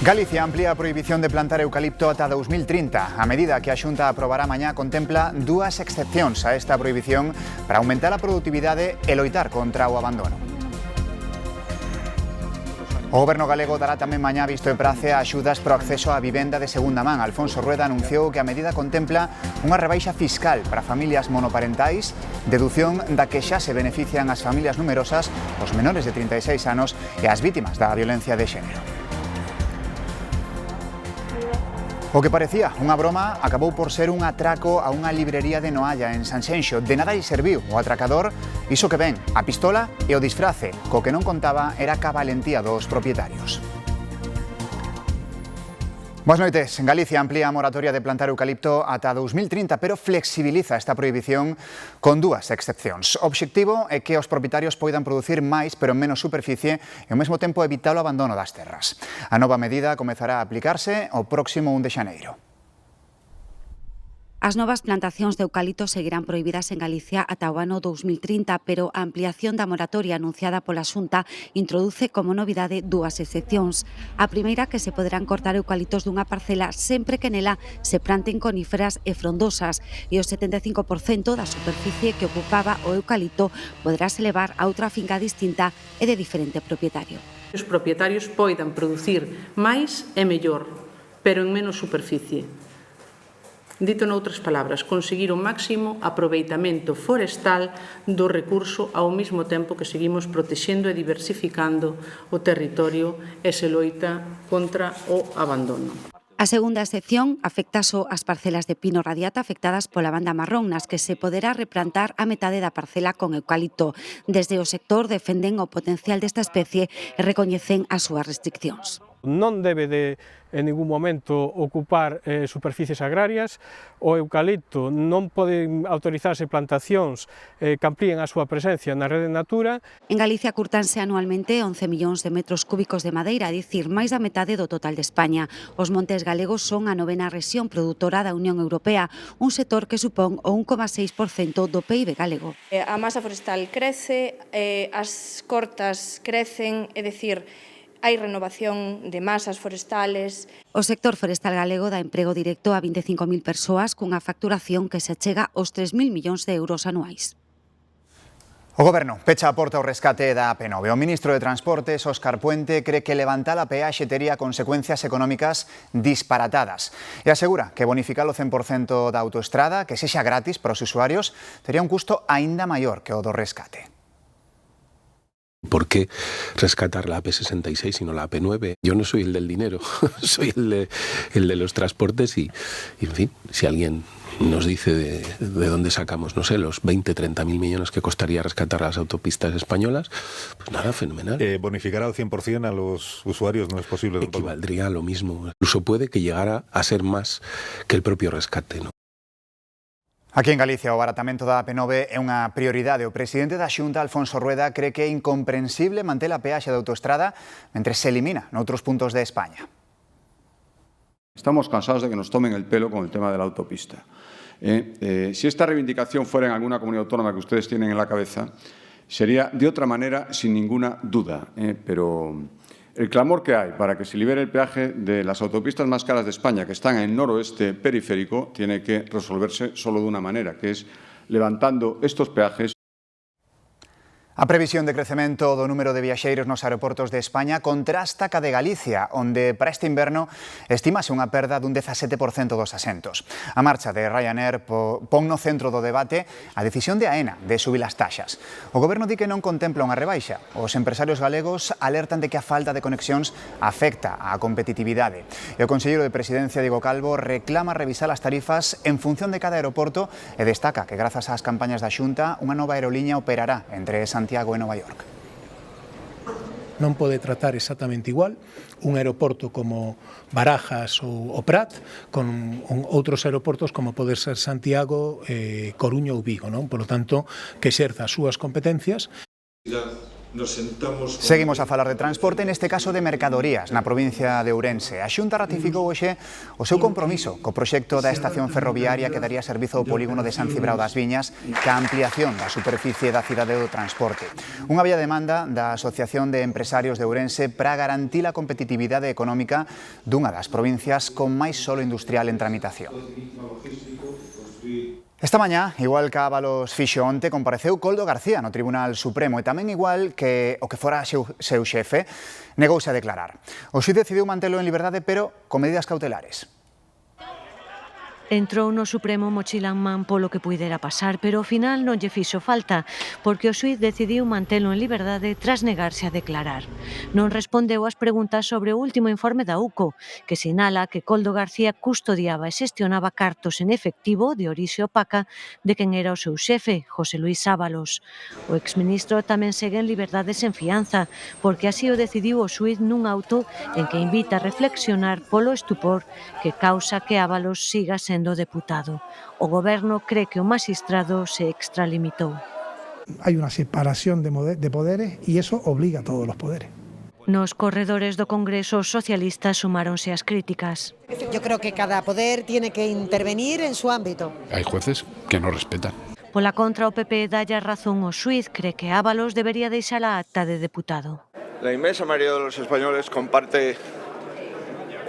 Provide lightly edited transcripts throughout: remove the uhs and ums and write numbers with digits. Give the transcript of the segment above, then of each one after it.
Galicia amplía a prohibición de plantar eucalipto ata 2030. A medida que a Xunta aprobará mañá contempla dúas excepcións a esta prohibición para aumentar a produtividade e loitar contra o abandono. O Goberno galego dará tamén mañá visto e prace a axudas para o acceso á vivenda de segunda man. Alfonso Rueda anunciou que a medida contempla unha rebaixa fiscal para familias monoparentais, deducción da que xa se benefician as familias numerosas, os menores de 36 anos e as vítimas da violencia de xénero. O que parecía unha broma acabou por ser un atraco a unha librería de Noalla en Sanxenxo. De nada lle serviu o atracador, iso que ven, a pistola e o disfrace, co que non contaba era ca valentía dos propietarios. Boas noites. En Galicia amplía a moratoria de plantar eucalipto ata 2030, pero flexibiliza esta prohibición con dúas excepcións. O obxectivo é que os propietarios poidan producir máis, pero en menos superficie, e ao mesmo tempo evitar o abandono das terras. A nova medida comezará a aplicarse o próximo 1 de xaneiro. As novas plantacións de eucalipto seguirán prohibidas en Galicia ata o ano 2030, pero a ampliación da moratoria anunciada pola Xunta introduce como novidade dúas excepcións. A primeira, que se poderán cortar eucaliptos dunha parcela sempre que nela se planten coníferas e frondosas, e o 75% da superficie que ocupaba o eucalipto poderase levar a outra finca distinta e de diferente propietario. Os propietarios poidan producir máis e mellor, pero en menos superficie. Dito noutras palabras, conseguir o máximo aproveitamento forestal do recurso ao mesmo tempo que seguimos protexendo e diversificando o territorio e se loita contra o abandono. A segunda excepción afecta só as parcelas de pino radiata afectadas pola banda marrón, nas que se poderá replantar a metade da parcela con eucalipto. Desde o sector defenden o potencial desta especie e recoñecen as súas restriccións. Non debe de, en ningún momento, ocupar superficies agrarias. O eucalipto non poden autorizarse plantacións que amplíen a súa presencia na rede Natura. En Galicia curtanse anualmente 11 millóns de metros cúbicos de madeira, a dicir, máis da metade do total de España. Os montes galegos son a 9ª rexión produtora da Unión Europea, un sector que supón o 1,6% do PIB galego. A masa forestal crece, as cortas crecen, é dicir, hai renovación de masas forestales. O sector forestal galego dá emprego directo a 25.000 persoas cunha facturación que se achega aos 3.000 millóns de euros anuais. O Goberno pecha a porta ao rescate da AP9. O ministro de Transportes, Óscar Puente, cree que levantar a peaxe tería consecuencias económicas disparatadas e asegura que bonificar o 100% da autoestrada, que sexa gratis para os usuarios, tería un custo aínda maior que o do rescate. ¿Por qué rescatar la AP66 y no la AP9? Yo no soy el del dinero, soy el de los transportes y, en fin, si alguien nos dice de dónde sacamos, no sé, los 20-30 mil millones que costaría rescatar las autopistas españolas, pues nada, fenomenal. Bonificar al 100% a los usuarios no es posible. Equivaldría a lo mismo. Incluso puede que llegara a ser más que el propio rescate, ¿no? Aquí en Galicia o abaratamento da AP9 é unha prioridade. O presidente da Xunta, Alfonso Rueda, cree que é incomprensible manter a peaxe da autoestrada mentre se elimina noutros puntos de España. Estamos cansados de que nos tomen el pelo con el tema de la autopista. Si esta reivindicación fuera en alguna comunidad autónoma que ustedes tienen en la cabeza, sería de otra manera sin ninguna duda. Pero el clamor que hay para que se libere el peaje de las autopistas más caras de España, que están en el noroeste periférico, tiene que resolverse solo de una manera, que es levantando estos peajes. A previsión de crecemento do número de viaxeiros nos aeroportos de España contrasta ca de Galicia, onde para este inverno estímase unha perda dun 17% dos asentos. A marcha de Ryanair pon no centro do debate a decisión de AENA de subir as taxas. O Goberno di que non contempla unha rebaixa. Os empresarios galegos alertan de que a falta de conexións afecta á competitividade. E o conselleiro de Presidencia, Diego Calvo, reclama revisar as tarifas en función de cada aeroporto e destaca que grazas ás campañas da Xunta unha nova aeroliña operará entre Santiago e Nova York. Non pode tratar exactamente igual un aeroporto como Barajas ou Prat con outros aeroportos como pode ser Santiago, Coruña ou Vigo, non? Por lo tanto, que exerza as súas competencias. Seguimos a falar de transporte, neste caso de mercadorías, na provincia de Ourense. A Xunta ratificou hoxe o seu compromiso co proxecto da estación ferroviaria que daría servizo ao polígono de San Cibrao das Viñas ca ampliación da superficie da cidade do transporte. Unha vía demanda da Asociación de Empresarios de Ourense para garantir a competitividade económica dunha das provincias con máis solo industrial en tramitación. Esta mañá, igual que Ábalos fixo onte, compareceu Koldo García no Tribunal Supremo e tamén igual que o que fora seu xefe, negouse a declarar. O xuíz decidiu mantelo en liberdade, pero con medidas cautelares. Entrou no Supremo mochila en man polo que puidera pasar, pero ao final non lle fixo falta, porque o xuíz decidiu mantelo en liberdade tras negarse a declarar. Non respondeu ás preguntas sobre o último informe da UCO, que sinala que Koldo García custodiaba e xestionaba cartos en efectivo de orixe opaca de quen era o seu xefe, José Luís Ábalos. O exministro tamén segue en liberdade sen fianza, porque así o decidiu o xuíz nun auto en que invita a reflexionar polo estupor que causa que Ábalos siga sendo deputado. O Goberno cree que o magistrado se extralimitou. Hay una separación de poderes y eso obliga a todos los poderes. Nos corredores do Congreso, os socialistas sumáronse ás críticas. Yo creo que cada poder tiene que intervenir en su ámbito. Hay jueces que no respetan. Pola contra, o PP dalle razón ao xuíz, cree que Ábalos debería deixar a acta de deputado. La inmensa mayoría de los españoles comparte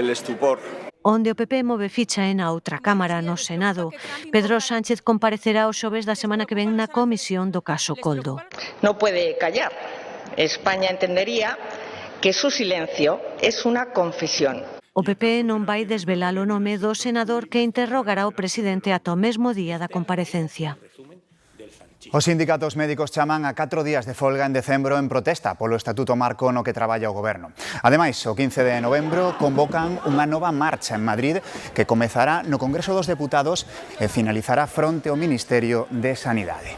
el estupor. Onde o PP move ficha na outra Cámara, no Senado. Pedro Sánchez comparecerá o xoves da semana que ven na comisión do caso Koldo. No puede callar. España entendería que su silencio es una confesión. O PP non vai desvelar o nome do senador que interrogará o presidente ata o mesmo día da comparecencia. Os sindicatos médicos chaman a 4 días de folga en decembro en protesta polo Estatuto Marco no que traballa o Goberno. Ademais, o 15 de novembro convocan unha nova marcha en Madrid que comezará no Congreso dos Deputados e finalizará fronte ao Ministerio de Sanidade.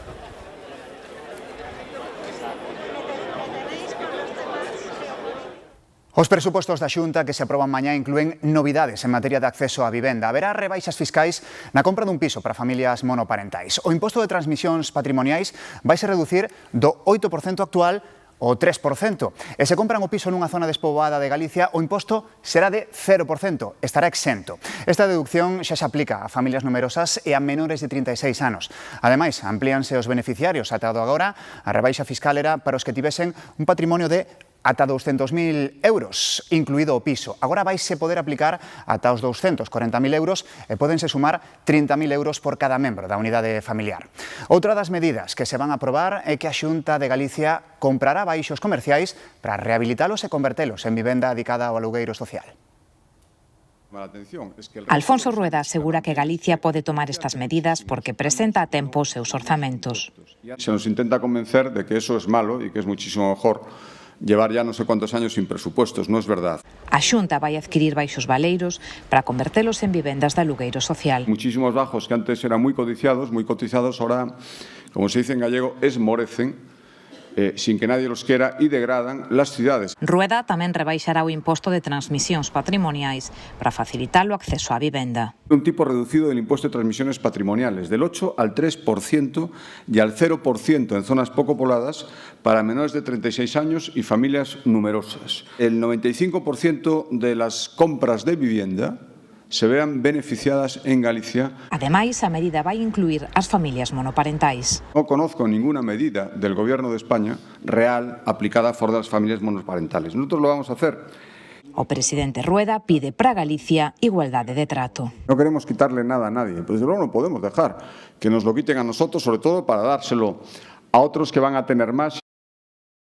Os presupostos da Xunta que se aproban mañá inclúen novidades en materia de acceso á vivenda. Haberá rebaixas fiscais na compra dun piso para familias monoparentais. O imposto de transmisións patrimoniais vai se reducir do 8% actual ao 3%. E se compran o piso nunha zona despoboada de Galicia, o imposto será de 0%, estará exento. Esta deducción xa se aplica a familias numerosas e a menores de 36 anos. Ademais, amplíanse os beneficiarios. Ata agora, a rebaixa fiscal era para os que tivesen un patrimonio de ata 200.000 euros, incluído o piso. Agora vaise poder aplicar ata os 240.000 euros e pódense sumar 30.000 euros por cada membro da unidade familiar. Outra das medidas que se van a aprobar é que a Xunta de Galicia comprará baixos comerciais para rehabilitalos e convertelos en vivenda dedicada ao alugueiro social. Alfonso Rueda asegura que Galicia pode tomar estas medidas porque presenta a tempo os seus orzamentos. Se nos intenta convencer de que eso es malo y que es muchísimo mejor llevar ya no sé cuántos años sin presupuestos, no es verdad. A Xunta vai adquirir baixos baleiros para convertelos en vivendas de alugueiro social. Muchísimos bajos que antes eran muy cotizados, ahora, como se dice en gallego, esmorecen, sin que nadie los quiera y degradan las ciudades. Rueda tamén rebaixará o imposto de transmisións patrimoniais para facilitar o acceso á vivenda. Un tipo reducido del impuesto de transmisiones patrimoniales, del 8 al 3% y al 0% en zonas poco pobladas para menores de 36 años y familias numerosas. El 95% de las compras de vivienda se vean beneficiadas en Galicia. Ademais, a medida vai incluir as familias monoparentais. No conozco ninguna medida del Gobierno de España real aplicada a favor de las familias monoparentales. Nosotros lo vamos a hacer. O presidente Rueda pide para Galicia igualdade de trato. No queremos quitarle nada a nadie, pero desde luego no podemos dejar que nos lo quiten a nosotros, sobre todo para dárselo a otros que van a tener más.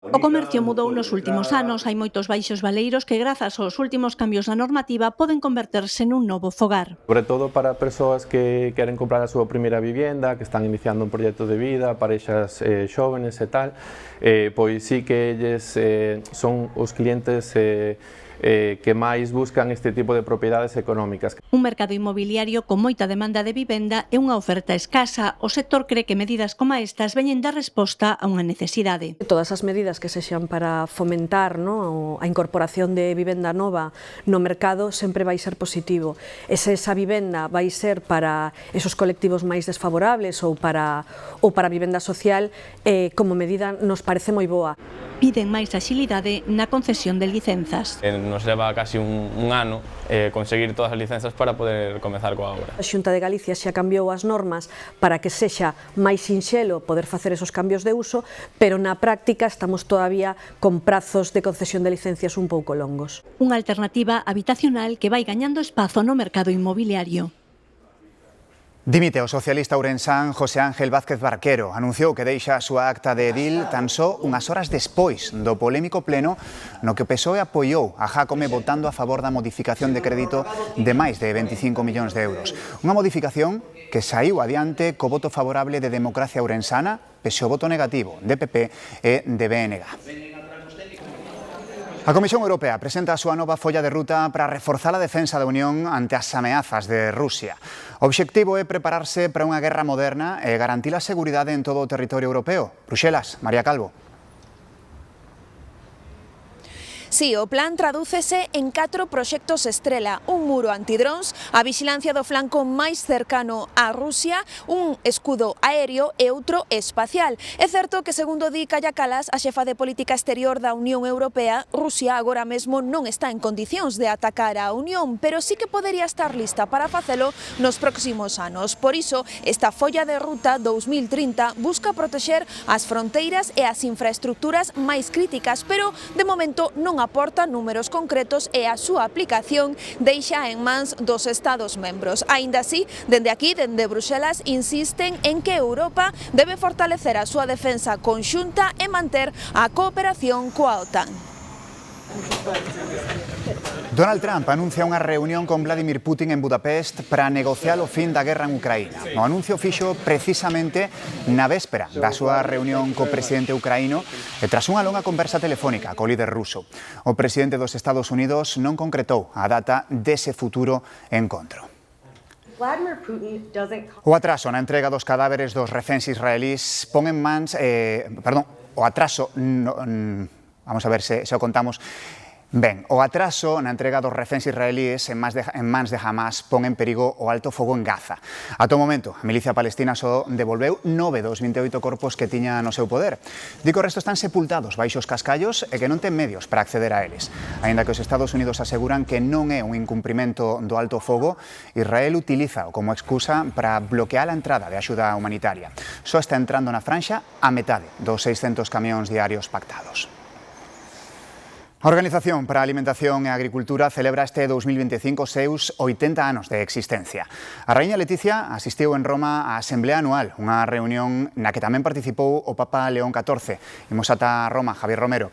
O comercio mudou nos últimos anos, hai moitos baixos baleiros que grazas aos últimos cambios na normativa poden converterse nun novo fogar. Sobre todo para persoas que queren comprar a súa primeira vivenda, que están iniciando un proxecto de vida, parexas xóvenes e tal, pois sí que eles son os clientes que máis buscan este tipo de propiedades económicas. Un mercado inmobiliario con moita demanda de vivenda e unha oferta escasa. O sector cree que medidas como estas veñen dar resposta a unha necesidade. Todas as medidas que sexan para fomentar a incorporación de vivenda nova no mercado sempre vai ser positivo. E se esa vivenda vai ser para esos colectivos máis desfavorables ou para a vivenda social, como medida nos parece moi boa. Piden máis axilidade na concesión de licenzas. Nos leva casi un ano conseguir todas as licenzas para poder comezar coa obra. A Xunta de Galicia xa cambiou as normas para que sexa máis sinxelo poder facer esos cambios de uso, pero na práctica estamos todavía con prazos de concesión de licencias un pouco longos. Unha alternativa habitacional que vai gañando espazo no mercado inmobiliario. Dimite o socialista ourensán José Ángel Vázquez Barquero. Anunciou que deixa a súa acta de edil tan só unhas horas despois do polémico pleno no que o PSOE apoiou a Jácome votando a favor da modificación de crédito de máis de 25 millóns de euros. Unha modificación que saiu adiante co voto favorable de Democracia Ourensana, pese ao voto negativo de PP e de BNG. A Comisión Europea presenta a súa nova folla de ruta para reforzar a defensa da Unión ante as ameazas de Rusia. O obxectivo é prepararse para unha guerra moderna e garantir a seguridade en todo o territorio europeo. Bruxelas, María Calvo. Sí, o plan tradúcese en 4 proxectos estrela, un muro antidróns, a vixilancia do flanco máis cercano a Rusia, un escudo aéreo e outro espacial. É certo que, segundo di Kaja Kallas, a xefa de política exterior da Unión Europea, Rusia agora mesmo non está en condicións de atacar a Unión, pero sí que podería estar lista para facelo nos próximos anos. Por iso, esta folla de ruta 2030 busca protexer as fronteiras e as infraestructuras máis críticas, pero de momento non aporta números concretos e a súa aplicación deixa en mans dos Estados membros. Aínda así, dende aquí, dende Bruxelas, insisten en que Europa debe fortalecer a súa defensa conxunta e manter a cooperación coa OTAN. Donald Trump anuncia unha reunión con Vladimir Putin en Budapest para negociar o fin da guerra en Ucraína. O anuncio fixo precisamente na véspera da súa reunión co presidente ucraíno e tras unha longa conversa telefónica co líder ruso. O presidente dos Estados Unidos non concretou a data dese futuro encontro. O atraso na entrega dos cadáveres dos reféns israelís pon en mans... o atraso... vamos a ver se o contamos... Ben, o atraso na entrega dos reféns israelíes en mans de Hamas pon en perigo o alto fogo en Gaza. Ata o momento, a milicia palestina só devolveu 9 dos 28 corpos que tiña no seu poder. Di que os restos están sepultados baixo os cascallos e que non ten medios para acceder a eles. Aínda que os Estados Unidos aseguran que non é un incumprimento do alto fogo, Israel utiliza como excusa para bloquear a entrada de axuda humanitaria. Só está entrando na franxa a metade dos 600 camións diarios pactados. A Organización para a Alimentación e a Agricultura celebra este 2025 seus 80 anos de existencia. A raíña Leticia asistiu en Roma á Asamblea Anual, unha reunión na que tamén participou o Papa León XIV. Imos ata Roma, Javier Romero.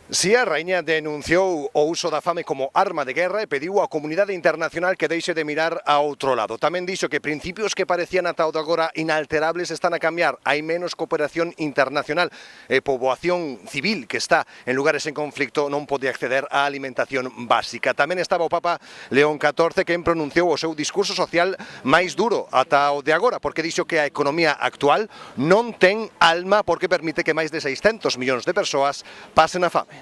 Si a raíña denunciou o uso da fame como arma de guerra e pediu á comunidade internacional que deixe de mirar a outro lado. Tamén dixo que principios que parecían ata o de agora inalterables están a cambiar. Hai menos cooperación internacional e poboación civil que está en lugares en conflicto non pode acceder á alimentación básica. Tamén estaba o Papa León XIV quen pronunciou o seu discurso social máis duro ata o de agora, porque dixo que a economía actual non ten alma porque permite que máis de 600 millóns de persoas pasen a fame.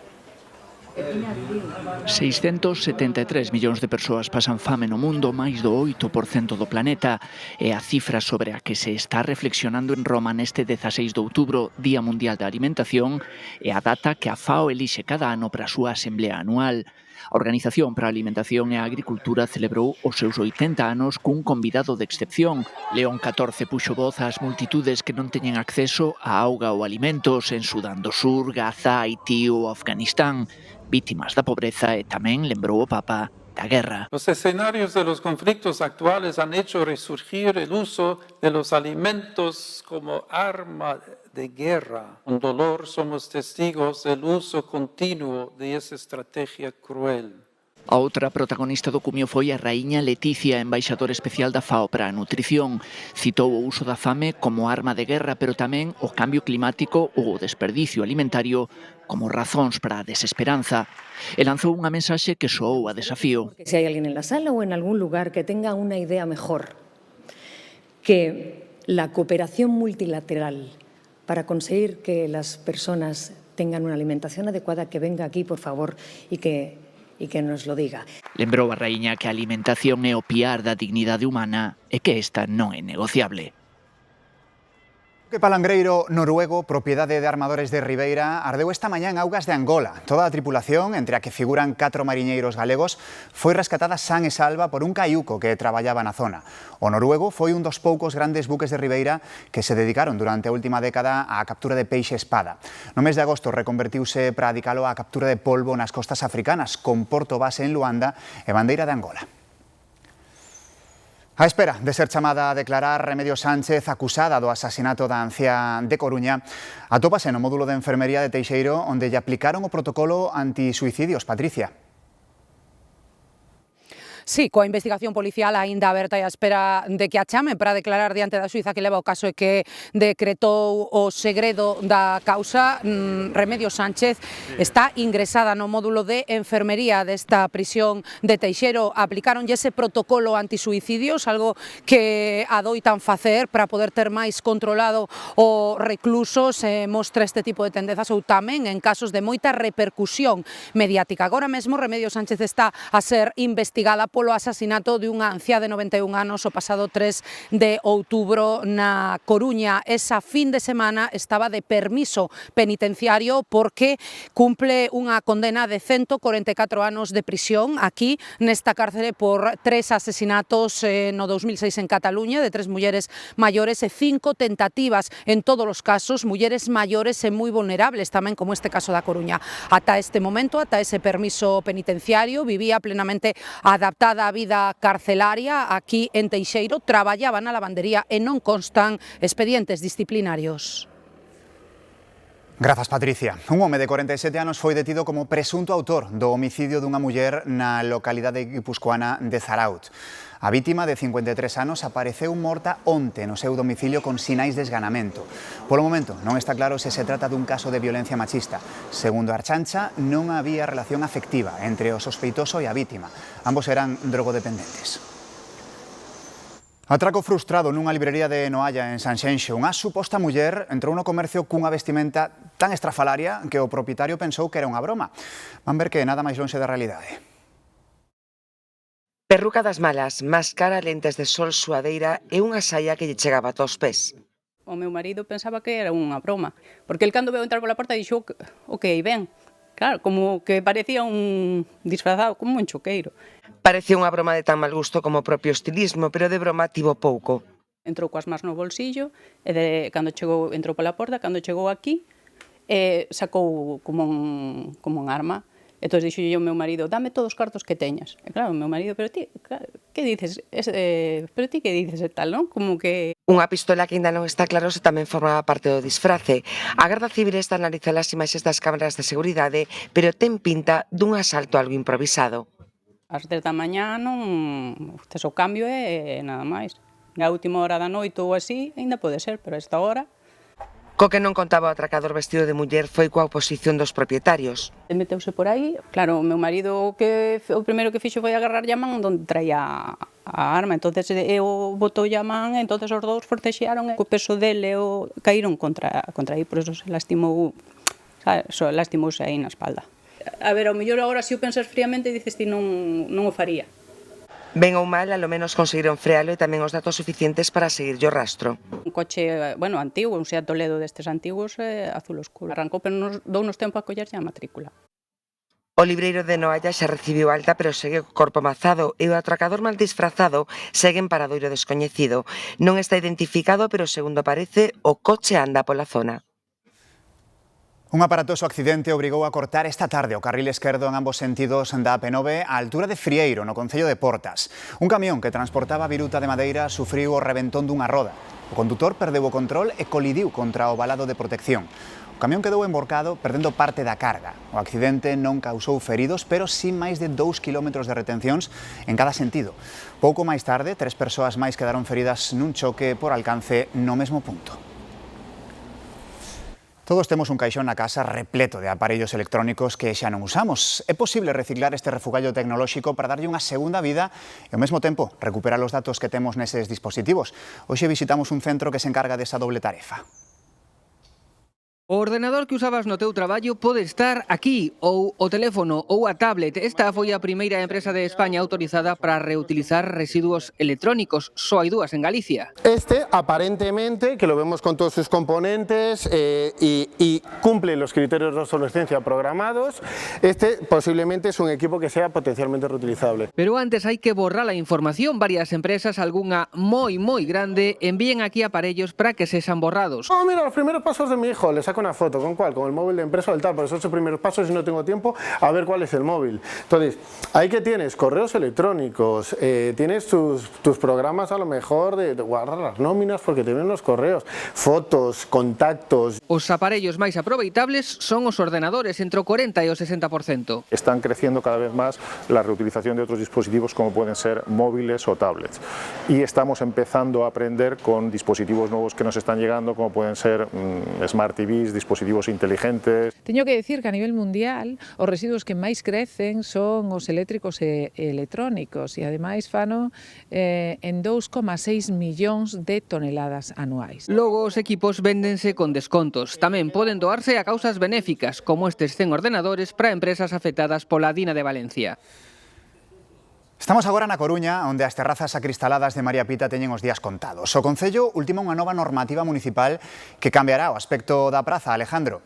673 millóns de persoas pasan fame no mundo, máis do 8% do planeta. É a cifra sobre a que se está reflexionando en Roma neste 16 de outubro, Día Mundial da Alimentación, e a data que a FAO elixe cada ano para a súa Asamblea Anual. A Organización para a Alimentación e a Agricultura celebrou os seus 80 anos cun convidado de excepción. León XIV puxo voz ás multitudes que non teñen acceso a auga ou alimentos en Sudán do Sur, Gaza, Haití ou Afganistán, vítimas da pobreza, e tamén lembrou o Papa da guerra. Los escenarios de los conflictos actuales han hecho resurgir el uso de los alimentos como arma de guerra. Con dolor somos testigos del uso continuo de esa estrategia cruel. A outra protagonista do cumio foi a raíña Leticia, embaixadora especial da FAO para a nutrición. Citou o uso da fame como arma de guerra, pero tamén o cambio climático ou o desperdicio alimentario como razóns para a desesperanza. E lanzou unha mensaxe que soou a desafío. Si hai alguén en la sala ou en algún lugar que tenga unha idea mejor, que la cooperación multilateral para conseguir que las personas tengan una alimentación adecuada, que venga aquí, por favor, y que nos lo diga. Lembrou a raíña que a alimentación é o piar da dignidade humana e que esta non é negociable. O palangreiro noruego, propiedade de Armadores de Ribeira, ardeu esta mañá en augas de Angola. Toda a tripulación, entre a que figuran 4 mariñeiros galegos, foi rescatada san e salva por un caiuco que traballaba na zona. O noruego foi un dos poucos grandes buques de Ribeira que se dedicaron durante a última década á captura de peixe espada. No mes de agosto reconvertiuse para dedicalo á captura de polvo nas costas africanas, con porto base en Luanda e bandeira de Angola. A espera de ser chamada a declarar, Remedios Sánchez, acusada do asasinato da anciá de Coruña, atópase no módulo de enfermería de Teixeiro, onde lle aplicaron o protocolo antisuicidios. Patricia. Sí, coa investigación policial aínda aberta e á espera de que a chamen para declarar diante da xuíza que leva o caso e que decretou o segredo da causa, Remedios Sánchez está ingresada no módulo de enfermería desta prisión de Teixeiro. Aplicaronlle ese protocolo antisuicidios, algo que adoitan facer para poder ter máis controlado o recluso se mostra este tipo de tendenzas ou tamén en casos de moita repercusión mediática. Agora mesmo Remedios Sánchez está a ser investigada polo asasinato de unha anciá de 91 anos o pasado 3 de outubro na Coruña. Esa fin de semana estaba de permiso penitenciario porque cumple unha condena de 144 anos de prisión aquí nesta cárcere por 3 asesinatos no 2006 en Cataluña de 3 mulleres maiores e 5 tentativas, en todos os casos mulleres maiores e moi vulnerables, tamén como este caso da Coruña. Ata este momento, ata ese permiso penitenciario, vivía plenamente adaptada a vida carcelaria aquí en Teixeiro, traballaba na lavandería e non constan expedientes disciplinarios. Grazas, Patricia. Un home de 47 anos foi detido como presunto autor do homicidio dunha muller na localidade guipuscoana de Zaraut. A vítima, de 53 anos, apareceu morta onte no seu domicilio con sinais de esganamento. Polo momento, non está claro se se trata dun caso de violencia machista. Segundo a Archancha, non había relación afectiva entre o sospeitoso e a vítima. Ambos eran drogodependentes. Atraco frustrado nunha librería de Noalla, en Sanxenxo. Unha suposta muller entrou no comercio cunha vestimenta tan estrafalaria que o propietario pensou que era unha broma. Van ver que nada máis lonxe da realidade. Perruca das malas, máscara, lentes de sol, suadeira e unha saia que lle chegaba ata os pés. O meu marido pensaba que era unha broma, porque el cando veu entrar pola porta dixo, ok, ben. Claro, como que parecía un disfrazado, como un choqueiro. Parecía unha broma de tan mal gusto como o propio estilismo, pero de broma tivo pouco. Entrou coas mans no bolsillo, e cando chegou, entrou pola porta, cando chegou aquí, sacou como un arma. Entón dixo o meu marido, dame todos os cartos que teñas. E claro, o meu marido, pero ti, que dices? Pero ti que dices e tal, non? Como que... Unha pistola que ainda non está claro se tamén formaba parte do disfrace. A Garda Civil está a analizar as imaxes das cámaras de seguridade, pero ten pinta dun asalto algo improvisado. Ás 10 da mañá non... Tes o cambio e nada máis. Na última hora da noite ou así, ainda pode ser, pero a esta hora... Co que non contaba o atracador vestido de muller foi coa oposición dos propietarios. Meteuse por aí, claro, o meu marido o primeiro que fixo foi agarrar a man onde traía a arma, entonces eu botou a man, entonces os dous forcexearon e o peso dele caíron contra aí, por eso se lastimou, lastimouse aí na espalda. A ver, ao mellor agora se o pensas fríamente dices ti non o faría. Ben ou mal, alo menos conseguiron frealo e tamén os datos suficientes para seguirlle o rastro. Un coche, bueno, antigo, un Seat Toledo destes antigos, azul oscuro. Arrancou, pero dounos tempo a collerlle a matrícula. O libreiro de Noalla xa recibiu alta, pero segue o corpo amazado e o atracador mal disfrazado segue en paradoiro descoñecido. Non está identificado, pero segundo parece, o coche anda pola zona. Un aparatoso accidente obrigou a cortar esta tarde o carril esquerdo en ambos sentidos da AP9 á altura de Frieiro, no concello de Portas. Un camión que transportaba viruta de madeira sufriu o reventón dunha roda. O condutor perdeu o control e colidiu contra o valado de protección. O camión quedou emborcado perdendo parte da carga. O accidente non causou feridos, pero sí máis de 2 kilómetros de retencións en cada sentido. Pouco máis tarde, 3 persoas máis quedaron feridas nun choque por alcance no mesmo punto. Todos temos un caixón na casa repleto de aparellos electrónicos que xa non usamos. É posible reciclar este refugallo tecnolóxico para darlle unha segunda vida e ao mesmo tempo recuperar os datos que temos neses dispositivos. Hoxe visitamos un centro que se encarga desa doble tarefa. O ordenador que usabas no teu traballo pode estar aquí, ou o teléfono ou a tablet. Esta foi a primeira empresa de España autorizada para reutilizar residuos electrónicos. Só hai dúas en Galicia. Este, aparentemente, que lo vemos con todos sus componentes y cumple los criterios de obsolescencia programados, este posiblemente es un equipo que sea potencialmente reutilizable. Pero antes hai que borrar a información. Varias empresas, algunha moi grande, envíen aquí aparellos para que sexan borrados. Oh, mira, los primeros pasos de mi hijo, le saco una foto, ¿con cuál? Con el móvil de empresa o el tal, por esos primeros pasos, si no tengo tiempo, a ver cuál es el móvil. Entonces, ahí que tienes correos electrónicos, tienes tus programas a lo mejor de guardar las nóminas porque te ven los correos, fotos, contactos. Os aparellos máis aproveitables son os ordenadores, entre o 40 e o 60%. Están creciendo cada vez más la reutilización de otros dispositivos como pueden ser móviles o tablets. Y estamos empezando a aprender con dispositivos nuevos que nos están llegando, como pueden ser Smart TVs, dispositivos inteligentes. Teño que decir que a nivel mundial os residuos que máis crecen son os eléctricos e electrónicos e ademais fano en 2,6 millóns de toneladas anuais. Logo os equipos véndense con descontos. Tamén poden doarse a causas benéficas, como estes 100 ordenadores para empresas afectadas pola Dina de Valencia. Estamos agora na Coruña, onde as terrazas acristaladas de María Pita teñen os días contados. O Concello ultima unha nova normativa municipal que cambiará o aspecto da praza. Alejandro.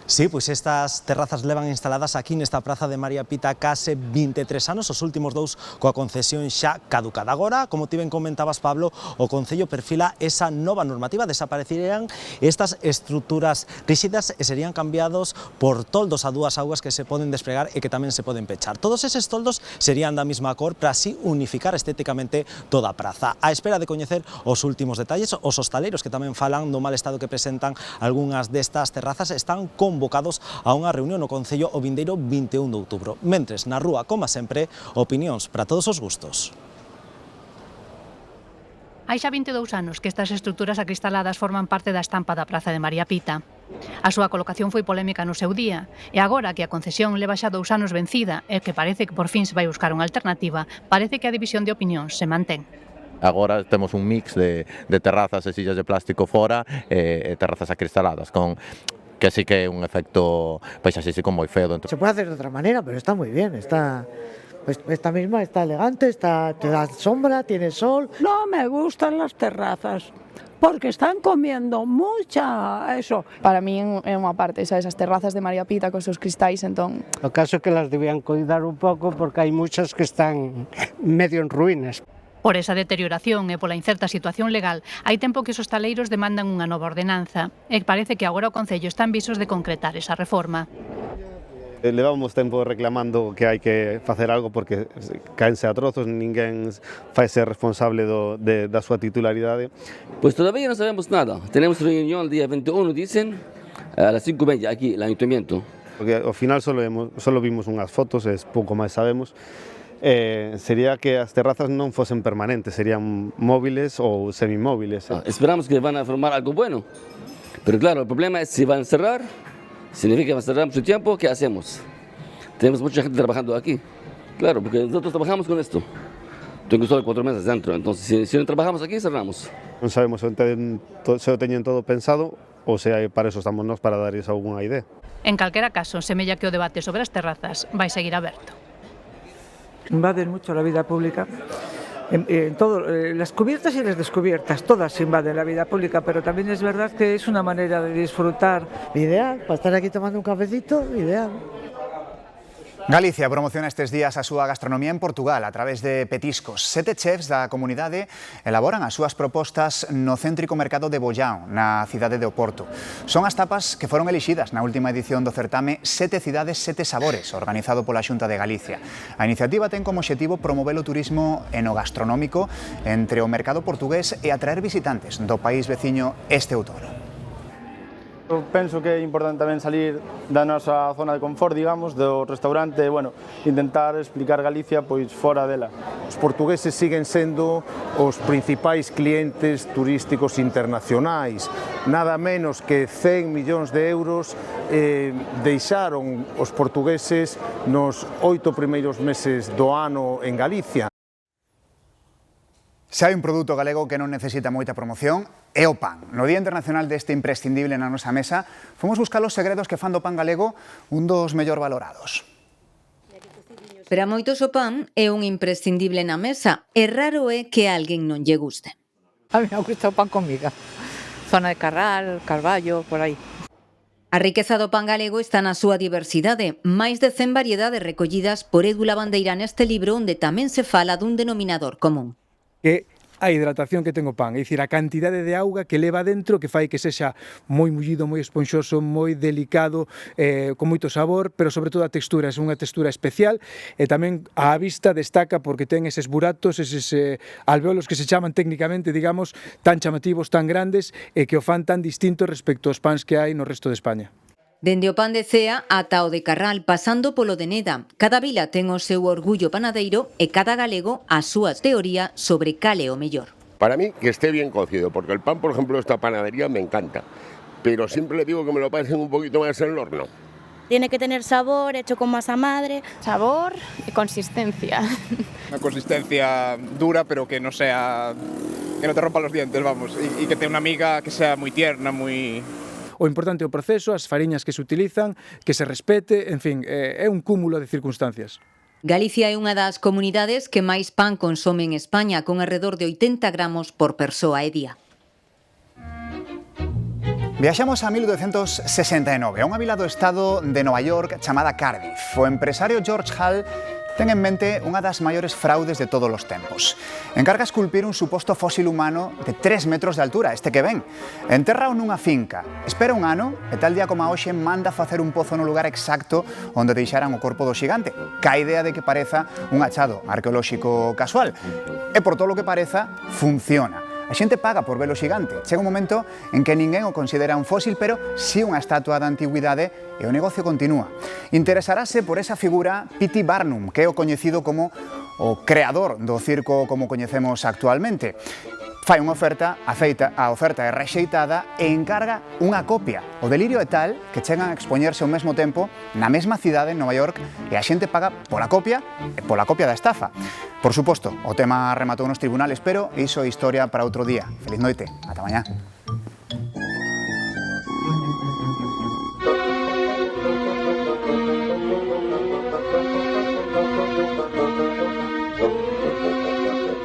Sí, pois estas terrazas levan instaladas aquí nesta praza de María Pita case 23 anos, os últimos dous coa concesión xa caducada. Agora, como ti ben comentabas, Pablo, o Concello perfila esa nova normativa, desaparecerían estas estruturas ríxidas e serían cambiados por toldos a dúas augas que se poden despregar e que tamén se poden pechar. Todos eses toldos serían da mesma cor para así unificar estéticamente toda a praza. A espera de coñecer os últimos detalles, os hostaleiros que tamén falan do mal estado que presentan algunhas destas terrazas están convocados a unha reunión no Concello o vindeiro 21 de outubro. Mentres, na rúa, como sempre, opinións para todos os gustos. Hai xa 22 anos que estas estruturas acristaladas forman parte da estampa da Praza de María Pita. A súa colocación foi polémica no seu día, e agora que a concesión leva xa 2 anos vencida e que parece que por fin se vai buscar unha alternativa, parece que a división de opinións se mantén. Agora temos un mix de terrazas e sillas de plástico fora e terrazas acristaladas, con que sí que é un efecto paisaxístico moi feo dentro. Se puede hacer de otra manera, pero está muy bien, esta misma está elegante, te da sombra, tiene sol. No me gustan las terrazas, porque están comiendo mucha eso. Para mí é unha parte, esas terrazas de María Pita con seus cristais, entón... O caso é que las debían cuidar un pouco porque hai muchas que están medio en ruínas. Por esa deterioración e pola incerta situación legal, hai tempo que os hostaleiros demandan unha nova ordenanza e parece que agora o Concello está en visos de concretar esa reforma. Levamos tempo reclamando que hai que facer algo porque caense a trozos, ninguén fai ser responsable da súa titularidade. Pues todavía no sabemos nada. Tenemos reunión el día 21, dicen, a las 5:30 aquí, el ayuntamiento. Porque ao final solo vimos unhas fotos, e pouco máis sabemos. Sería que as terrazas non fosen permanentes, serían móviles ou semimóviles. Esperamos que van a formar algo bueno, pero claro, el problema es si van a cerrar, significa que van a cerrar mucho tiempo, ¿qué hacemos? Tenemos mucha gente trabajando aquí, claro, porque nosotros trabajamos con esto. Tengo solo 4 meses dentro, entonces si no trabajamos aquí, cerramos. Non sabemos se o teñen todo pensado ou se para eso estamos nós, para darles algunha idea. En calquera caso, semella que o debate sobre as terrazas vai seguir aberto. Invaden mucho la vida pública, en todo, las cubiertas y las descubiertas, todas invaden la vida pública, pero también es verdad que es una manera de disfrutar ideal, para estar aquí tomando un cafecito, ideal. Galicia promociona estes días a súa gastronomía en Portugal a través de petiscos. 7 chefs da comunidade elaboran as súas propostas no céntrico mercado de Bollao, na cidade de Oporto. Son as tapas que foron elixidas na última edición do certame 7 cidades, 7 sabores, organizado pola Xunta de Galicia. A iniciativa ten como obxectivo promover o turismo enogastronómico entre o mercado portugués e atraer visitantes do país veciño este outono. Eu penso que é importante tamén salir da nosa zona de confort, digamos, do restaurante, bueno, intentar explicar Galicia pois fora dela. Os portugueses siguen sendo os principais clientes turísticos internacionais. Nada menos que 100 millóns de euros deixaron os portugueses nos 8 primeiros meses do ano en Galicia. Se hai un produto galego que non necesita moita promoción, é o pan. No Día Internacional deste imprescindible na nosa mesa, fomos buscar os segredos que fan do pan galego un dos mellor valorados. Para moitos o pan é un imprescindible na mesa, e raro é que a alguén non lle guste. A mí me gusta o pan con miga. Zona de Carral, Carballo, por aí. A riqueza do pan galego está na súa diversidade, máis de 100 variedades recollidas por Edu Lavandeira neste libro onde tamén se fala dun denominador común. Que a hidratación que ten o pan, é dicir, a cantidade de auga que leva dentro que fai que sexa moi mullido, moi esponxoso, moi delicado, con moito sabor, pero sobre todo a textura, é unha textura especial e tamén a vista destaca porque ten eses buratos, eses alvéolos que se chaman técnicamente, digamos, tan chamativos, tan grandes e que o fan tan distinto respecto aos pans que hai no resto de España. Dende o pan de Cea ata o de Carral, pasando polo de Neda. Cada vila ten o seu orgullo panadeiro e cada galego a súa teoría sobre cal é o mellor. Para mí, que esté bien cocido, porque el pan, por ejemplo, de esta panadería me encanta, pero siempre le digo que me lo pasen un poquito más en el horno. Tiene que tener sabor, hecho con masa madre. Sabor y consistencia. Una consistencia dura, pero que no sea, que no te rompa los dientes, vamos, y que tenga una miga que sea muy tierna, muy... O importante é o proceso, as fariñas que se utilizan, que se respete, en fin, é un cúmulo de circunstancias. Galicia é unha das comunidades que máis pan consome en España, con alrededor de 80 gramos por persoa e día. Viaxamos a 1969, a unha vila do estado de Nova York chamada Cardiff. O empresario George Hall ten en mente unha das maiores fraudes de todos os tempos. Encarga esculpir un suposto fósil humano de 3 metros de altura, este que ven. Enterrao nunha finca, espera un ano e tal día como a hoxe manda facer un pozo no lugar exacto onde deixaran o corpo do xigante, ca idea de que pareza un achado arqueolóxico casual. E por todo o que pareza, funciona. A xente paga por ver o xigante. Chega un momento en que ninguén o considera un fósil, pero si unha estatua da antigüidade e o negocio continúa. Interesarase por esa figura P.T. Barnum, que é o coñecido como o creador do circo como coñecemos actualmente. Fai unha oferta, a oferta é rexeitada e encarga unha copia. O delirio é tal que chegan a expoñerse ao mesmo tempo na mesma cidade, en Nova York, e a xente paga pola copia e pola copia da estafa. Por suposto, o tema rematou nos tribunales, pero iso é historia para outro día. Feliz noite, ata mañá.